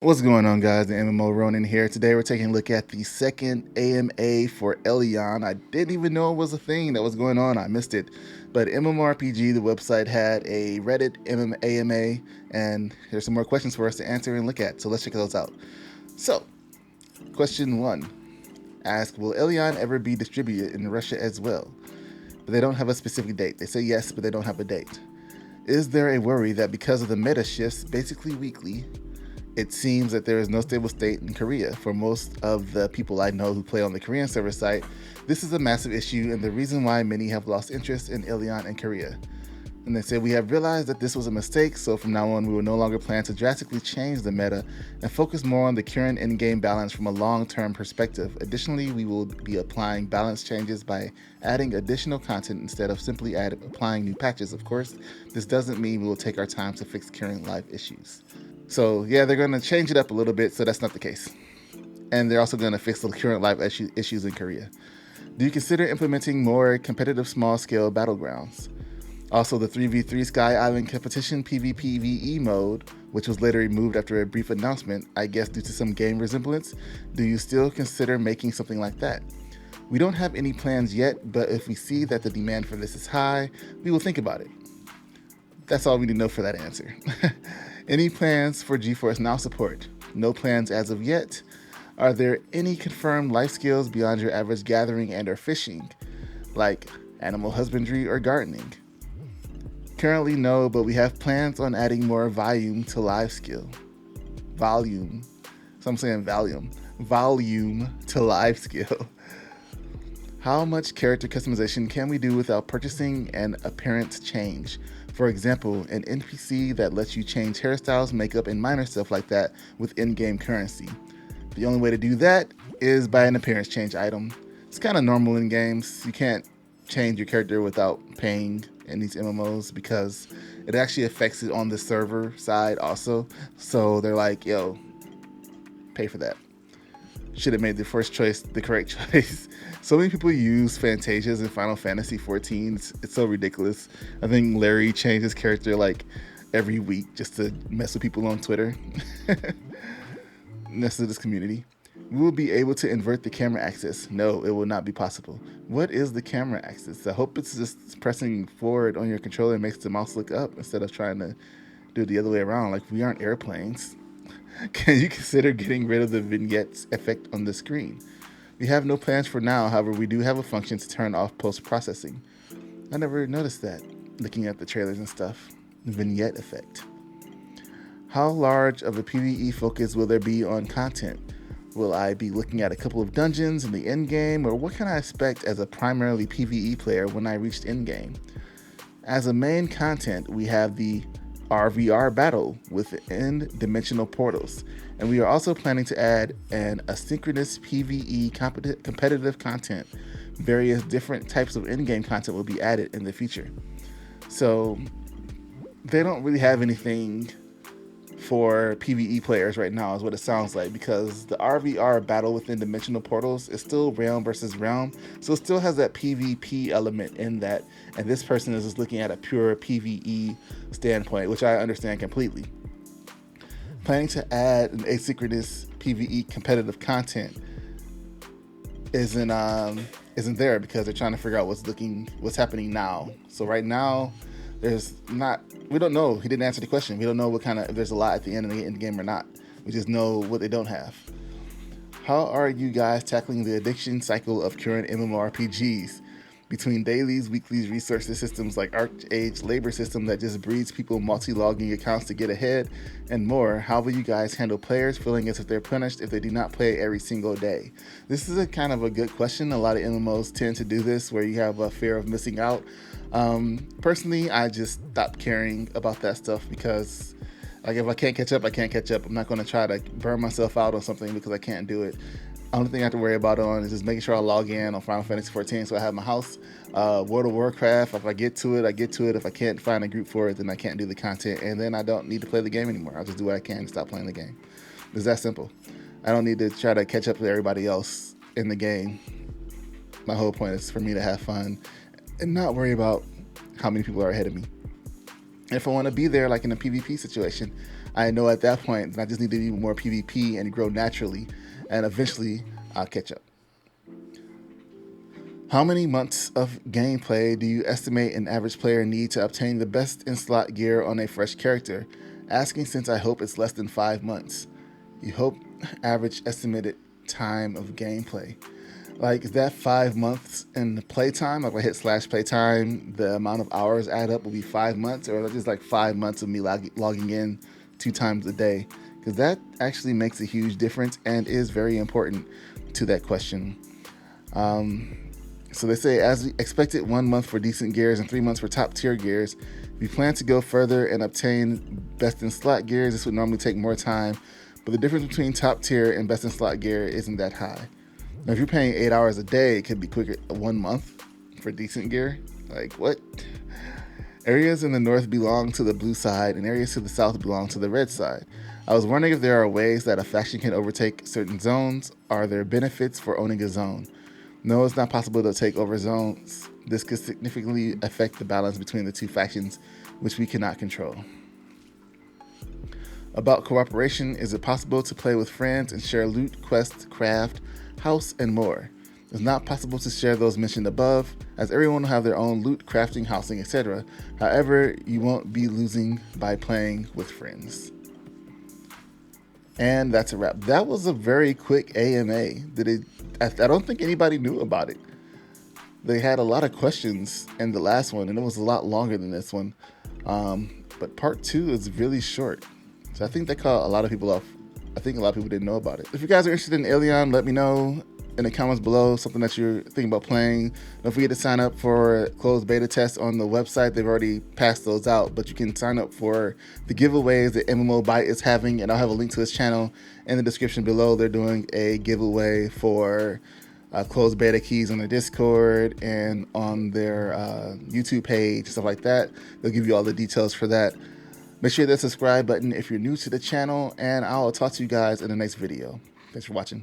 What's going on, guys? The MMO Ronin here. Today we're taking a look at the second AMA for Elyon. I didn't even know it was a thing that was going on. I missed it. But MMORPG, the website, had a Reddit AMA, and there's some more questions for us to answer and look at. So let's check those out. So, question one. Ask, will Elyon ever be distributed in Russia as well? But they don't have a specific date. They say yes, but they don't have a date. Is there a worry that because of the meta shifts, basically weekly, it seems that there is no stable state in Korea? For most of the people I know who play on the Korean server site, this is a massive issue and the reason why many have lost interest in Elyon and Korea. And they say, we have realized that this was a mistake, so from now on we will no longer plan to drastically change the meta and focus more on the current in-game balance from a long-term perspective. Additionally, we will be applying balance changes by adding additional content instead of simply applying new patches, of course. This doesn't mean we will take our time to fix current life issues. So yeah, they're going to change it up a little bit, so that's not the case. And they're also going to fix the current life issues in Korea. Do you consider implementing more competitive small-scale battlegrounds? Also, the 3v3 Sky Island competition PvPvE mode, which was later removed after a brief announcement, I guess due to some game resemblance, do you still consider making something like that? We don't have any plans yet, but if we see that the demand for this is high, we will think about it. That's all we need to know for that answer. Any plans for GeForce Now support? No plans as of yet. Are there any confirmed life skills beyond your average gathering and or fishing, like animal husbandry or gardening? Currently, no, but we have plans on adding more volume to live skill. Volume. So I'm saying volume. Volume to live skill. How much character customization can we do without purchasing an appearance change? For example, an NPC that lets you change hairstyles, makeup, and minor stuff like that with in-game currency. The only way to do that is by an appearance change item. It's kind of normal in games. You can't change your character without paying in these MMOs because it actually affects it on the server side also. So they're like, yo, pay for that. Should have made the first choice the correct choice. So many people use Fantasias in Final Fantasy 14. It's so ridiculous. I think Larry changed his character like every week just to mess with people on Twitter. Next to this community. We will be able to invert the camera axis. No, it will not be possible. What is the camera axis? I hope it's just pressing forward on your controller and makes the mouse look up instead of trying to do it the other way around. Like, we aren't airplanes. Can you consider getting rid of the vignettes effect on the screen? We have no plans for now, however, we do have a function to turn off post-processing. I never noticed that, looking at the trailers and stuff. Vignette effect. How large of a PvE focus will there be on content? Will I be looking at a couple of dungeons in the endgame, or what can I expect as a primarily PvE player when I reach endgame? As a main content, we have the RVR battle with end-dimensional portals, and we are also planning to add an asynchronous PvE competitive content. Various different types of in-game content will be added in the future. So they don't really have anything for PvE players right now is what it sounds like, because the RVR battle within dimensional portals is still realm versus realm, so it still has that PvP element in that, and this person is just looking at a pure PvE standpoint, which I understand completely. Planning to add an asynchronous PvE competitive content isn't there because they're trying to figure out what's happening now. So right now we don't know. He didn't answer the question. We don't know if there's a lot at the end of the game or not. We just know what they don't have. How are you guys tackling the addiction cycle of current MMORPGs? Between dailies, weeklies, resources systems like ArcAge labor system that just breeds people multi-logging accounts to get ahead, and more, how will you guys handle players feeling as if they're punished if they do not play every single day? This is a kind of a good question. A lot of MMOs tend to do this where you have a fear of missing out. Personally, I just stopped caring about that stuff because like if I can't catch up, I can't catch up. I'm not going to try to burn myself out on something because I can't do it. Only thing I have to worry about is just making sure I log in on Final Fantasy 14 so I have my house. World of Warcraft, if I get to it, I get to it. If I can't find a group for it, then I can't do the content, and then I don't need to play the game anymore. I'll just do what I can and stop playing the game. It's that simple. I don't need to try to catch up with everybody else in the game. My whole point is for me to have fun and not worry about how many people are ahead of me. If I want to be there, like in a PvP situation, I know at that point that I just need to do more PvP and grow naturally, and eventually I'll catch up. How many months of gameplay do you estimate an average player need to obtain the best in-slot gear on a fresh character? Asking since I hope it's less than 5 months. You hope average estimated time of gameplay. Like, is that 5 months in the playtime? Like, if I hit slash playtime, the amount of hours add up will be 5 months, or just like 5 months of me logging in 2 times a day? Because that actually makes a huge difference and is very important to that question. So they say, as we expected, 1 month for decent gears and 3 months for top tier gears. If you plan to go further and obtain best in slot gears, this would normally take more time, but the difference between top tier and best in slot gear isn't that high. Now, if you're paying 8 hours a day, it could be quicker 1 month for decent gear. Like, what? Areas in the north belong to the blue side, and areas to the south belong to the red side. I was wondering if there are ways that a faction can overtake certain zones. Are there benefits for owning a zone? No, it's not possible to take over zones. This could significantly affect the balance between the two factions, which we cannot control. About cooperation, is it possible to play with friends and share loot, quest, craft, house, and more? It's not possible to share those mentioned above, as everyone will have their own loot, crafting, housing, etc. However, you won't be losing by playing with friends. And that's a wrap. That was a very quick AMA. I don't think anybody knew about it. They had a lot of questions in the last one, and it was a lot longer than this one. But part 2 is really short. So I think that caught a lot of people off. I think a lot of people didn't know about it. If you guys are interested in Elyon, let me know in the comments below something that you're thinking about playing. Don't forget to sign up for closed beta tests on the website. They've already passed those out, but you can sign up for the giveaways that MMO Byte is having, and I'll have a link to his channel in the description below. They're doing a giveaway for closed beta keys on their Discord and on their YouTube page, stuff like that. They'll give you all the details for that. Make sure you hit the subscribe button if you're new to the channel, and I'll talk to you guys in the next video. Thanks for watching.